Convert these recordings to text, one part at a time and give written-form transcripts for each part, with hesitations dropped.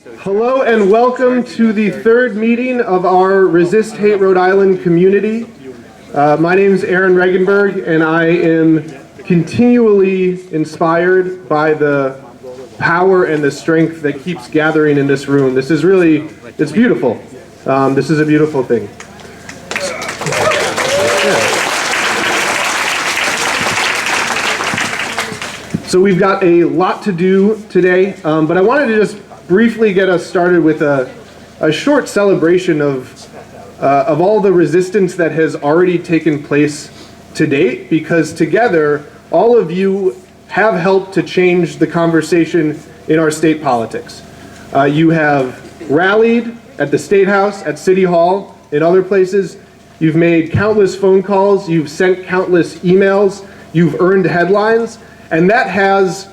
Hello and welcome to the third meeting of our Resist Hate Rhode Island community. My name is Aaron Regenberg and I am continually inspired by the power and the strength that keeps gathering in this room. This is really, it's beautiful. This is a beautiful thing. So we've got a lot to do today, but I wanted to just briefly get us started with a short celebration of all the resistance that has already taken place to date, because together all of you have helped to change the conversation in our state politics. You have rallied at the State House, at City Hall, in other places. You've made countless phone calls, you've sent countless emails, you've earned headlines, and that has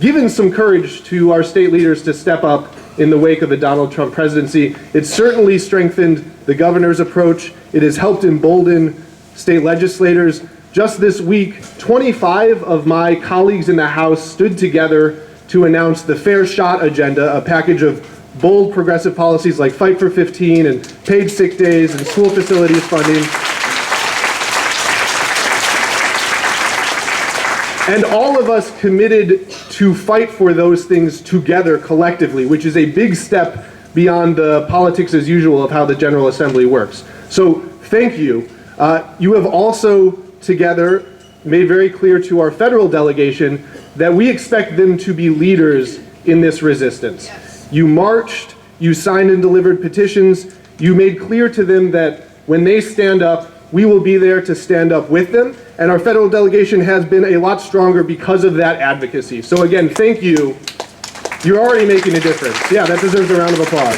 given some courage to our state leaders to step up in the wake of the Donald Trump presidency. It's certainly strengthened the governor's approach. It has helped embolden state legislators. Just this week, 25 of my colleagues in the House stood together to announce the Fair Shot agenda, a package of bold progressive policies like Fight for 15 and paid sick days and school facilities funding. And all of us committed to fight for those things together collectively, which is a big step beyond the politics as usual of how the General Assembly works. So thank you. You have also together made very clear to our federal delegation that we expect them to be leaders in this resistance. Yes. You marched, you signed and delivered petitions, you made clear to them that when they stand up, we will be there to stand up with them, and our federal delegation has been a lot stronger because of that advocacy. So again, thank you. You're already making a difference. Yeah, that deserves a round of applause.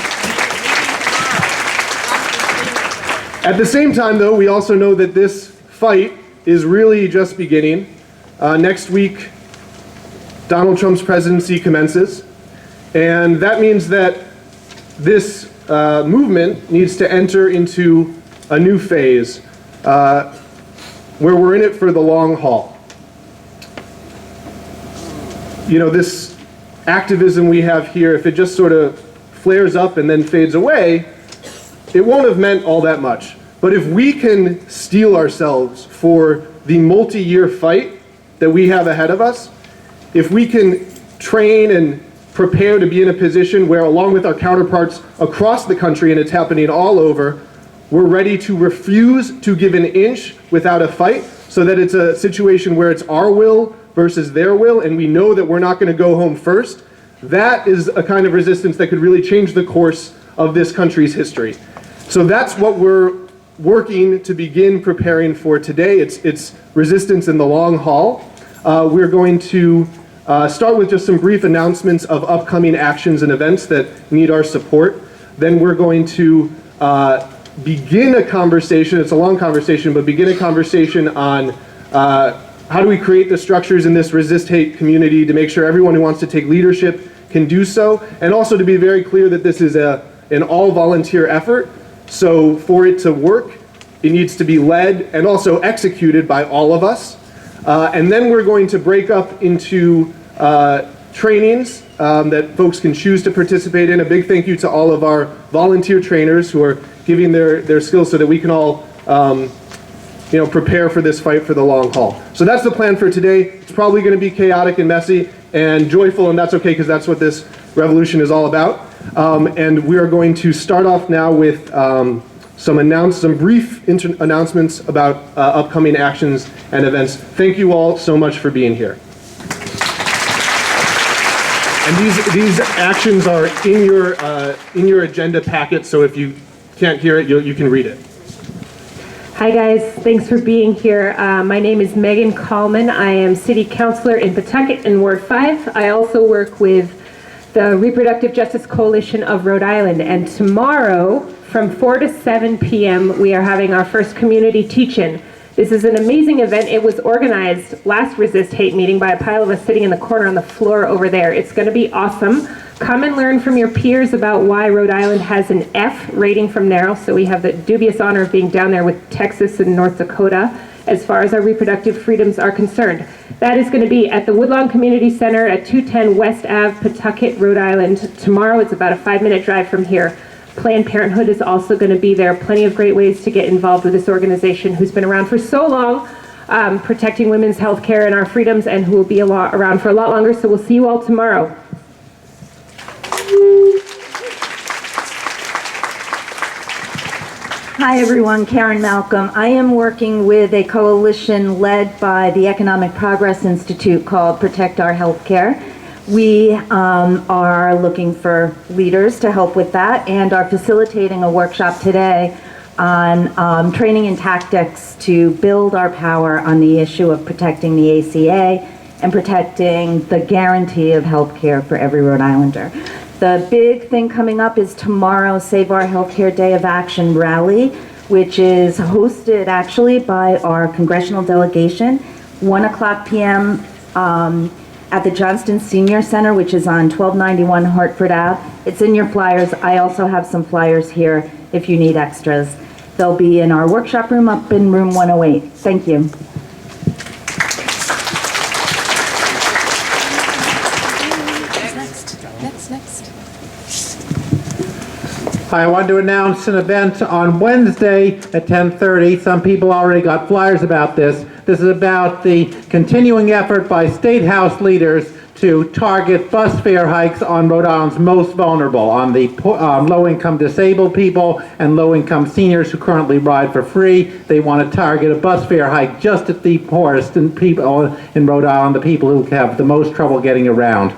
At the same time, though, we also know that this fight is really just beginning. Next week, Donald Trump's presidency commences, and that means that this movement needs to enter into a new phase where we're in it for the long haul. You know, this activism we have here, if it just sort of flares up and then fades away, it won't have meant all that much. But if we can steel ourselves for the multi-year fight that we have ahead of us, if we can train and prepare to be in a position where, along with our counterparts across the country, and it's happening all over, we're ready to refuse to give an inch without a fight, so that it's a situation where it's our will versus their will, and we know that we're not going to go home first. That is a kind of resistance that could really change the course of this country's history. So that's what we're working to begin preparing for today. It's resistance in the long haul. We're going to start with just some brief announcements of upcoming actions and events that need our support. Then we're going to begin a conversation, it's a long conversation, but begin a conversation on how do we create the structures in this resist hate community to make sure everyone who wants to take leadership can do so, and also to be very clear that this is an all-volunteer effort. So for it to work, it needs to be led and also executed by all of us. And then we're going to break up into trainings that folks can choose to participate in. A big thank you to all of our volunteer trainers who are giving their skills so that we can all prepare for this fight for the long haul. So that's the plan for today. It's probably going to be chaotic and messy and joyful, and that's okay, because that's what this revolution is all about. And we are going to start off now with some brief announcements about upcoming actions and events. Thank you all so much for being here. And these actions are in your agenda packet, so if you can't hear it, you can read it. Hi guys, thanks for being here. My name is Megan Kallman. I am City Councilor in Pawtucket in Ward 5. I also work with the Reproductive Justice Coalition of Rhode Island, and tomorrow from 4 to 7 p.m. we are having our first community teach-in. This is an amazing event. It was organized last Resist Hate meeting by a pile of us sitting in the corner on the floor over there. It's going to be awesome. Come and learn from your peers about why Rhode Island has an F rating from NARAL. So we have the dubious honor of being down there with Texas and North Dakota. as far as our reproductive freedoms are concerned. That is going to be at the Woodlawn Community Center at 210 West Ave, Pawtucket, Rhode Island. Tomorrow, it's about a 5-minute drive from here. Planned Parenthood is also going to be there. Plenty of great ways to get involved with this organization who's been around for so long, protecting women's health care and our freedoms, and who will be around for a lot longer. So we'll see you all tomorrow. Hi everyone, Karen Malcolm. I am working with a coalition led by the Economic Progress Institute called Protect Our Healthcare. We are looking for leaders to help with that and are facilitating a workshop today on training and tactics to build our power on the issue of protecting the ACA and protecting the guarantee of health care for every Rhode Islander. The big thing coming up is tomorrow's Save Our Healthcare Day of Action rally, which is hosted actually by our congressional delegation, 1:00 p.m. At the Johnston Senior Center, which is on 1291 Hartford Ave. It's in your flyers. I also have some flyers here if you need extras. They'll be in our workshop room up in room 108. Thank you. Next. I wanted to announce an event on Wednesday at 10:30. Some people already got flyers about this. This is about the continuing effort by State House leaders to target bus fare hikes on Rhode Island's most vulnerable, on the low-income disabled people and low-income seniors who currently ride for free. They want to target a bus fare hike just at the poorest people in Rhode Island, the people who have the most trouble getting around.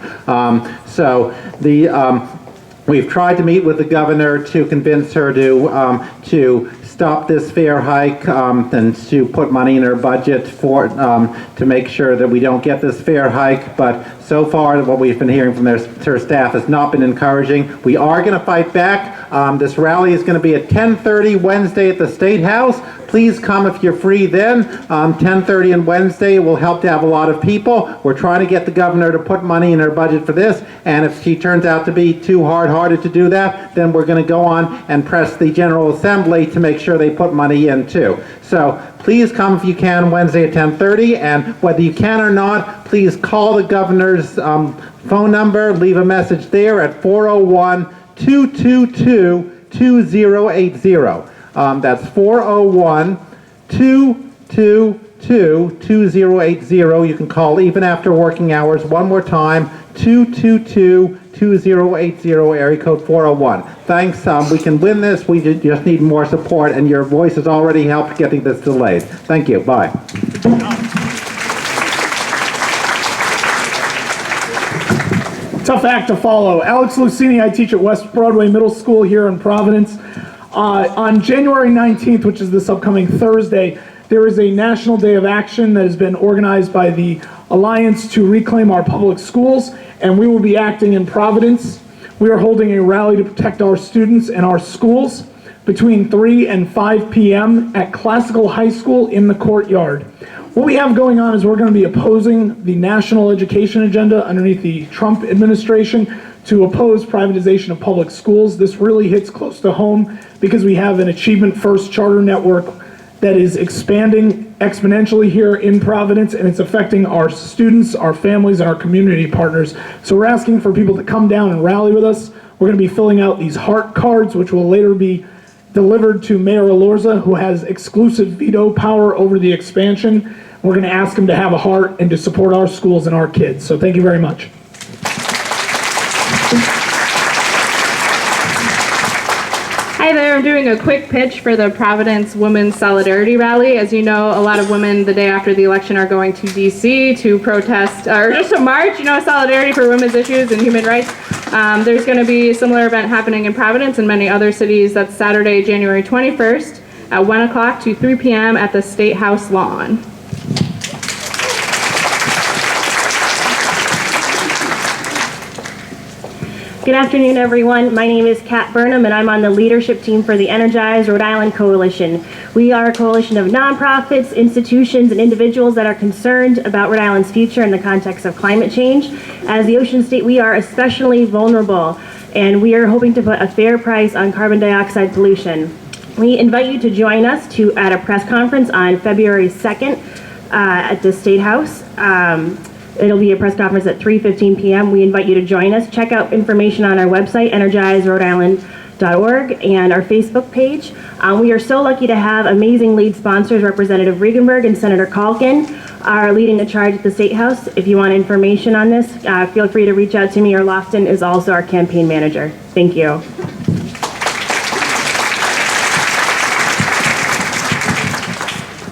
We've tried to meet with the governor to convince her to stop this fare hike and to put money in her budget for to make sure that we don't get this fare hike. But so far, what we've been hearing from her staff has not been encouraging. We are going to fight back. This rally is going to be at 10:30 Wednesday at the State House. Please come if you're free then. 10:30 on Wednesday will help to have a lot of people. We're trying to get the governor to put money in her budget for this, and if she turns out to be too hard-hearted to do that, then we're going to go on and press the General Assembly to make sure they put money in too. So please come if you can Wednesday at 10:30, and whether you can or not, please call the governor's phone number, leave a message there at 401-222-2080. That's 401-222-2080. You can call even after working hours. One more time, 222-2080, area code 401. Thanks. We can win this. We just need more support, and your voice has already helped getting this delayed. Thank you. Bye. Tough act to follow. Alex Lucini, I teach at West Broadway Middle School here in Providence. On January 19th, which is this upcoming Thursday, there is a National Day of Action that has been organized by the Alliance to Reclaim Our Public Schools, and we will be acting in Providence. We are holding a rally to protect our students and our schools between 3 and 5 p.m. at Classical High School in the courtyard. What we have going on is we're going to be opposing the national education agenda underneath the Trump administration to oppose privatization of public schools. This really hits close to home because we have an Achievement First charter network that is expanding exponentially here in Providence, and it's affecting our students, our families, and our community partners. So we're asking for people to come down and rally with us. We're going to be filling out these heart cards, which will later be delivered to Mayor Elorza, who has exclusive veto power over the expansion. We're going to ask him to have a heart and to support our schools and our kids. So thank you very much. Hi there, I'm doing a quick pitch for the Providence Women's Solidarity Rally. As you know, a lot of women the day after the election are going to DC to protest, or just to march, solidarity for women's issues and human rights. There's going to be a similar event happening in Providence and many other cities. That's Saturday, January 21st at 1 o'clock to 3 p.m. at the State House lawn. Good afternoon, everyone. My name is Kat Burnham, and I'm on the leadership team for the Energize Rhode Island Coalition. We are a coalition of nonprofits, institutions, and individuals that are concerned about Rhode Island's future in the context of climate change. As the ocean state, we are especially vulnerable, and we are hoping to put a fair price on carbon dioxide pollution. We invite you to join us at a press conference on February 2nd at the State House. It'll be a press conference at 3:15 p.m. We invite you to join us. Check out information on our website, energizerhodeisland.org, and our Facebook page. We are so lucky to have amazing lead sponsors. Representative Regenberg and Senator Calkin are leading the charge at the State House. If you want information on this, feel free to reach out to me, or Lofton is also our campaign manager. Thank you.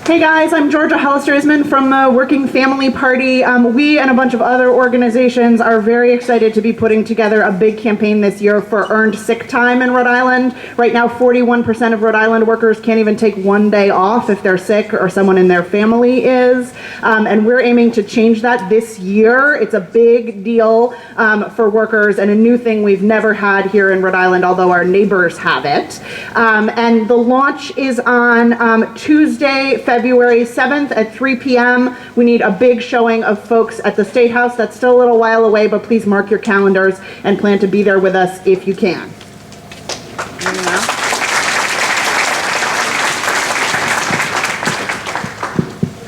Hey guys, I'm Georgia Hollister-Isman from the Working Family Party. We and a bunch of other organizations are very excited to be putting together a big campaign this year for earned sick time in Rhode Island. Right now, 41% of Rhode Island workers can't even take one day off if they're sick or someone in their family is. And we're aiming to change that this year. It's a big deal for workers and a new thing we've never had here in Rhode Island, although our neighbors have it. And the launch is on Tuesday, February 7th at 3 p.m. We need a big showing of folks at the State House. That's still a little while away, but please mark your calendars and plan to be there with us if you can.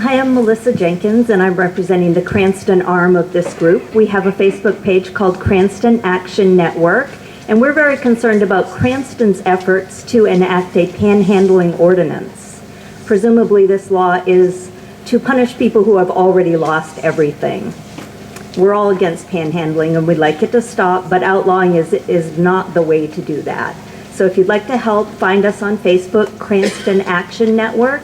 Hi, I'm Melissa Jenkins, and I'm representing the Cranston arm of this group. We have a Facebook page called Cranston Action Network, and we're very concerned about Cranston's efforts to enact a panhandling ordinance. Presumably, this law is to punish people who have already lost everything. We're all against panhandling, and we'd like it to stop, but outlawing is not the way to do that. So if you'd like to help, find us on Facebook, Cranston Action Network.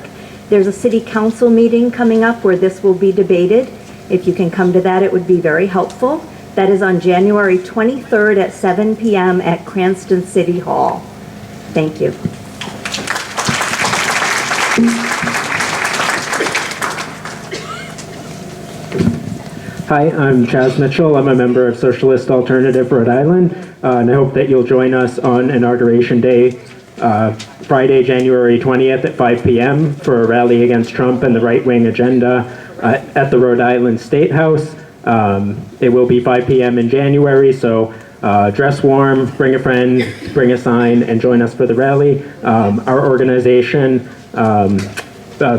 There's a city council meeting coming up where this will be debated. If you can come to that, it would be very helpful. That is on January 23rd at 7 p.m. at Cranston City Hall. Thank you. Hi, I'm Chaz Mitchell. I'm a member of Socialist Alternative Rhode Island, and I hope that you'll join us on Inauguration Day, Friday, January 20th at 5 p.m. for a rally against Trump and the right-wing agenda at the Rhode Island State House. It will be 5 p.m. in January, so dress warm, bring a friend, bring a sign, and join us for the rally. Our organization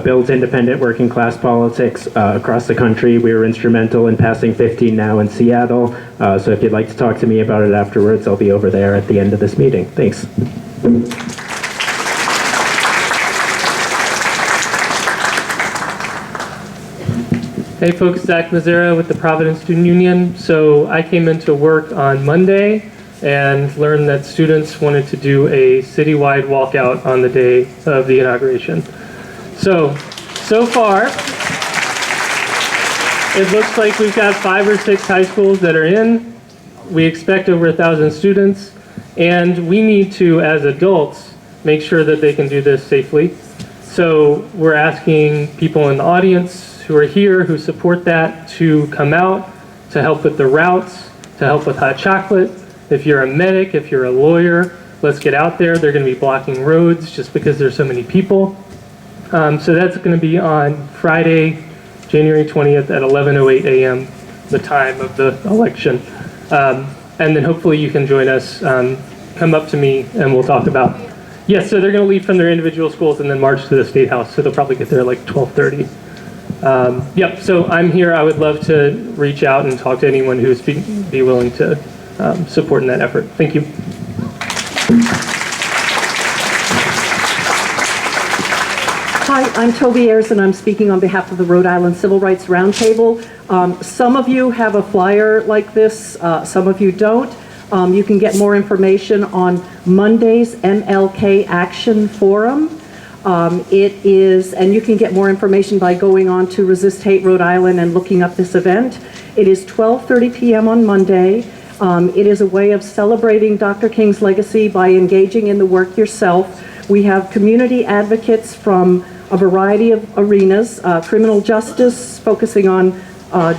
builds independent working class politics across the country. We were instrumental in passing 15 Now in Seattle. So if you'd like to talk to me about it afterwards, I'll be over there at the end of this meeting. Thanks. Hey folks, Zach Mazzara with the Providence Student Union. So I came into work on Monday and learned that students wanted to do a citywide walkout on the day of the inauguration. So far, it looks like we've got 5 or 6 high schools that are in. We expect over 1,000 students, and we need to, as adults, make sure that they can do this safely. So we're asking people in the audience who are here, who support that, to come out, to help with the routes, to help with hot chocolate. If you're a medic, if you're a lawyer, let's get out there. They're going to be blocking roads just because there's so many people. So that's going to be on Friday, January 20th at 11:08 a.m., the time of the election. And then hopefully you can join us, come up to me, and we'll talk about. Yes, so they're going to leave from their individual schools and then march to the State House, so they'll probably get there like 12:30. Yep, so I'm here. I would love to reach out and talk to anyone who would be willing to support in that effort. Thank you. Hi, I'm Toby Ayers, and I'm speaking on behalf of the Rhode Island Civil Rights Roundtable. Some of you have a flyer like this, some of you don't. You can get more information on Monday's MLK Action Forum. And you can get more information by going on to Resist Hate Rhode Island and looking up this event. It is 12:30 p.m. on Monday. It is a way of celebrating Dr. King's legacy by engaging in the work yourself. We have community advocates from a variety of arenas, criminal justice, focusing on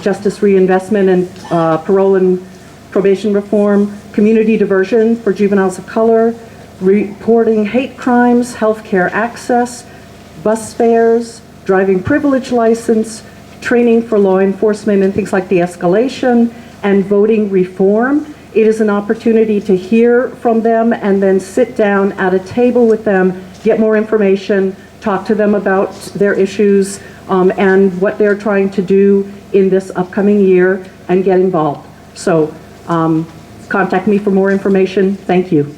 justice reinvestment and parole and probation reform, community diversion for juveniles of color, reporting hate crimes, healthcare access, bus fares, driving privilege license, training for law enforcement and things like de-escalation, and voting reform. It is an opportunity to hear from them and then sit down at a table with them get more information, talk to them about their issues and what they're trying to do in this upcoming year, and get involved. So contact me for more information. Thank you.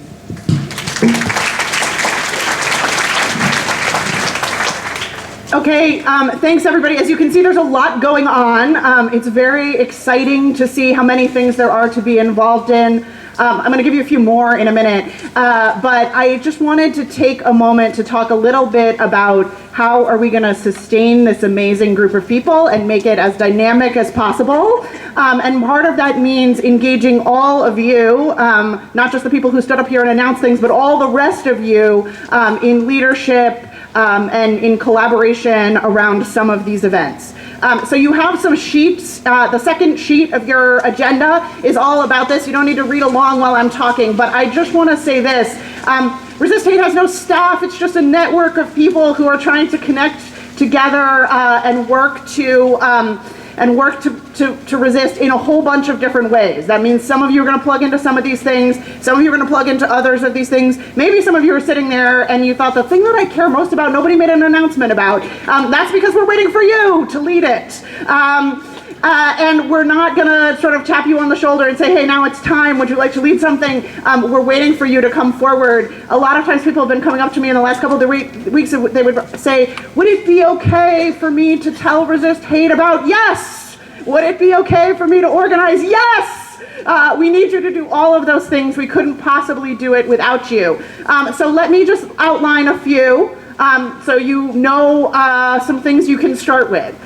Okay, thanks everybody. As you can see, there's a lot going on. It's very exciting to see how many things there are to be involved in. I'm going to give you a few more in a minute, but I just wanted to take a moment to talk a little bit about how are we going to sustain this amazing group of people and make it as dynamic as possible. And part of that means engaging all of you, not just the people who stood up here and announced things, but all the rest of you in leadership and in collaboration around some of these events. So you have some sheets. The second sheet of your agenda is all about this. You don't need to read along while I'm talking, but I just want to say this. Resist Hate has no staff. It's just a network of people who are trying to connect together and work to resist in a whole bunch of different ways. That means some of you are going to plug into some of these things, some of you are going to plug into others of these things. Maybe some of you are sitting there and you thought the thing that I care most about, nobody made an announcement about. That's because we're waiting for you to lead it. And we're not going to sort of tap you on the shoulder and say, hey, now it's time. Would you like to lead something? We're waiting for you to come forward. A lot of times people have been coming up to me in the last couple of weeks. They would say, would it be okay for me to tell Resist Hate about? Yes. Would it be okay for me to organize? Yes. We need you to do all of those things. We couldn't possibly do it without you. So let me just outline a few so you know some things you can start with.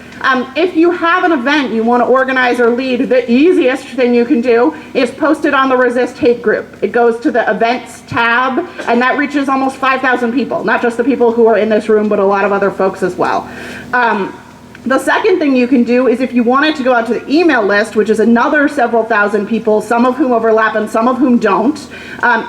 If you have an event you want to organize or lead, the easiest thing you can do is post it on the Resist Hate group. It goes to the events tab, and that reaches almost 5,000 people, not just the people who are in this room, but a lot of other folks as well. The second thing you can do is if you wanted to go out to the email list, which is another several thousand people, some of whom overlap and some of whom don't,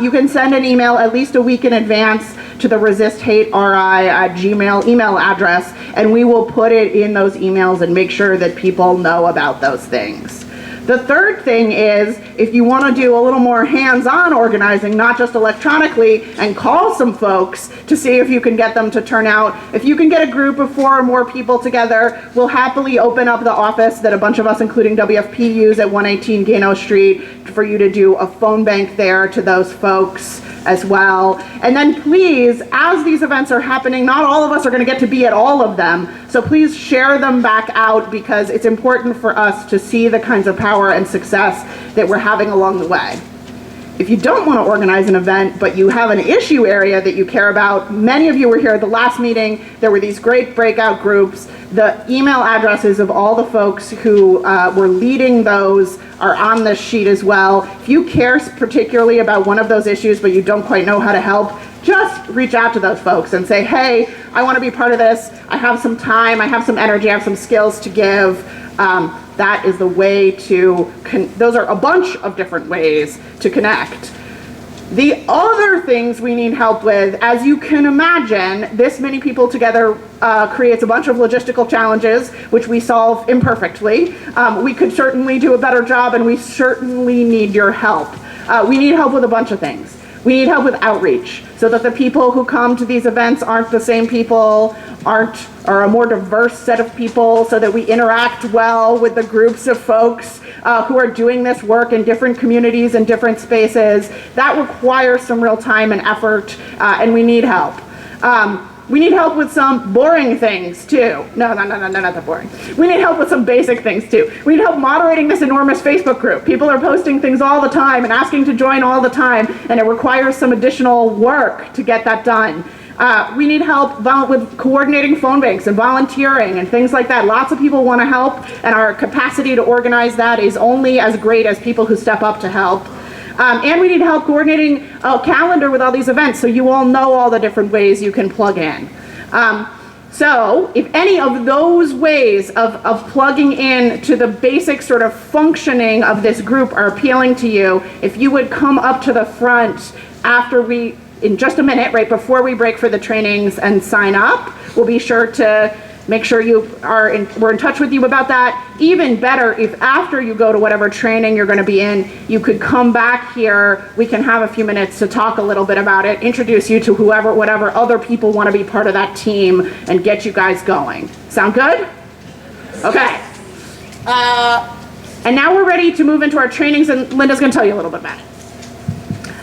you can send an email at least a week in advance to the Resist Hate RI Gmail email address, and we will put it in those emails and make sure that people know about those things. The third thing is, if you want to do a little more hands-on organizing, not just electronically, and call some folks to see if you can get them to turn out. If you can get a group of 4 or more people together, we'll happily open up the office that a bunch of us, including WFP, use at 118 Gano Street for you to do a phone bank there to those folks as well. And then please, as these events are happening, not all of us are going to get to be at all of them, so please share them back out because it's important for us to see the kinds of power and success that we're having along the way. If you don't want to organize an event, but you have an issue area that you care about, many of you were here at the last meeting, there were these great breakout groups. The email addresses of all the folks who were leading those are on this sheet as well. If you care particularly about one of those issues, but you don't quite know how to help, just reach out to those folks and say, hey, I want to be part of this. I have some time, I have some energy, I have some skills to give. That is the way to, those are a bunch of different ways to connect. The other things we need help with, as you can imagine, this many people together creates a bunch of logistical challenges, which we solve imperfectly. We could certainly do a better job, and we certainly need your help. We need help with a bunch of things. We need help with outreach, so that the people who come to these events aren't the same people, are a more diverse set of people, so that we interact well with the groups of folks who are doing this work in different communities and different spaces. That requires some real time and effort, and we need help. We need help with some boring things too. No, not that boring. We need help with some basic things too. We need help moderating this enormous Facebook group. People are posting things all the time and asking to join all the time, and it requires some additional work to get that done. We need help with coordinating phone banks and volunteering and things like that. Lots of people want to help, and our capacity to organize that is only as great as people who step up to help. And we need help coordinating a calendar with all these events so you all know all the different ways you can plug in. So if any of those ways of plugging in to the basic sort of functioning of this group are appealing to you, if you would come up to the front in just a minute, right before we break for the trainings and sign up, we'll be sure to Make sure we're in touch with you about that. Even better, if after you go to whatever training you're going to be in, you could come back here. We can have a few minutes to talk a little bit about it, introduce you to whatever other people want to be part of that team, and get you guys going. Sound good? Okay. And now we're ready to move into our trainings, and Linda's going to tell you a little bit about it.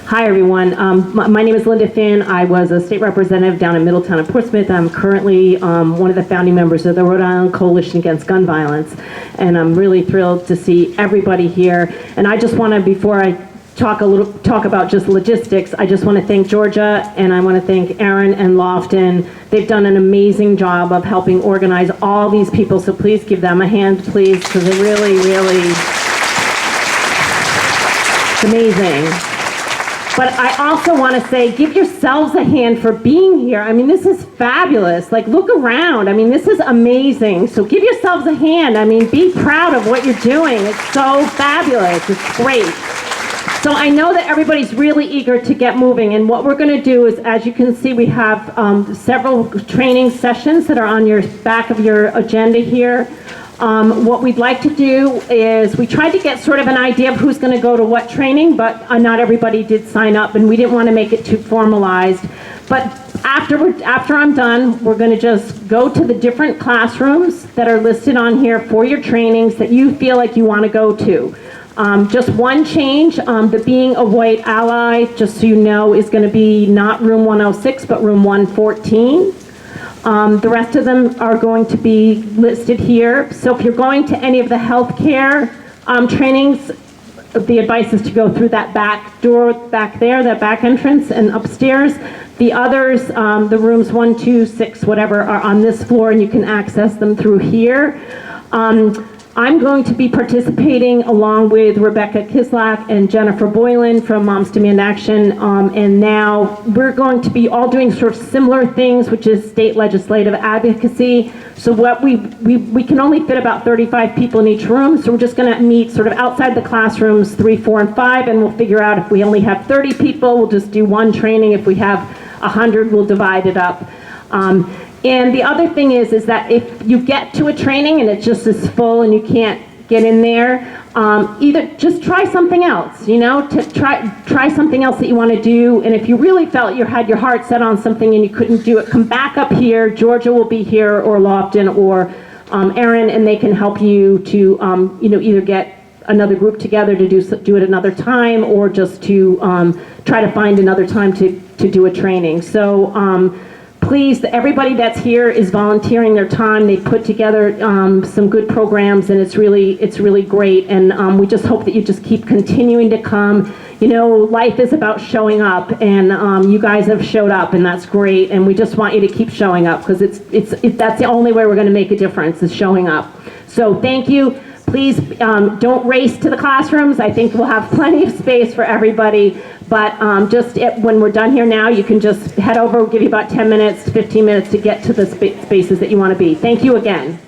Hi, everyone. My name is Linda Finn. I was a state representative down in Middletown and Portsmouth. I'm currently one of the founding members of the Rhode Island Coalition Against Gun Violence, and I'm really thrilled to see everybody here. And I just want to, before I talk about just logistics, I just want to thank Georgia, and I want to thank Aaron and Lofton. They've done an amazing job of helping organize all these people, so please give them a hand, please, because they're really, it's amazing. But I also want to say, give yourselves a hand for being here. I mean, this is fabulous. Like, look around. I mean, this is amazing. So give yourselves a hand. I mean, be proud of what you're doing. It's so fabulous. It's great. So I know that everybody's really eager to get moving. And what we're going to do is, as you can see, we have several training sessions that are on your back of your agenda here. What we'd like to do is, we tried to get sort of an idea of who's going to go to what training, but not everybody did sign up, and we didn't want to make it too formalized. But after I'm done, we're going to just go to the different classrooms that are listed on here for your trainings that you feel like you want to go to. Just one change, the Being a White Ally, just so you know, is going to be not room 106, but room 114. The rest of them are going to be listed here. So if you're going to any of the healthcare trainings, the advice is to go through that back door back there, that back entrance, and upstairs. The others, the rooms 1, 2, 6, whatever, are on this floor, and you can access them through here. I'm going to be participating along with Rebecca Kislak and Jennifer Boylan from Moms Demand Action, and now we're going to be all doing sort of similar things, which is state legislative advocacy. So what we can only fit about 35 people in each room, so we're just going to meet sort of outside the classrooms 3, 4, and 5, and we'll figure out if we only have 30 people, we'll just do one training. If we have 100, we'll divide it up. And the other thing is that if you get to a training and it just is full and you can't get in there, either just try something else, you know, try something else that you want to do. And if you really felt you had your heart set on something and you couldn't do it, come back up here. Georgia will be here, or Lofton, or Aaron, and they can help you to, you know, either get another group together to do it another time, or just to try to find another time to do a training. So please, everybody that's here is volunteering their time. They put together some good programs, and it's really great. And we just hope that you just keep continuing to come. You know, life is about showing up, and you guys have showed up, and that's great. And we just want you to keep showing up, because that's the only way we're going to make a difference, is showing up. So thank you. Please don't race to the classrooms. I think we'll have plenty of space for everybody. But when we're done here now, you can just head over. We'll give you about 10 minutes, 15 minutes to get to the spaces that you want to be. Thank you again.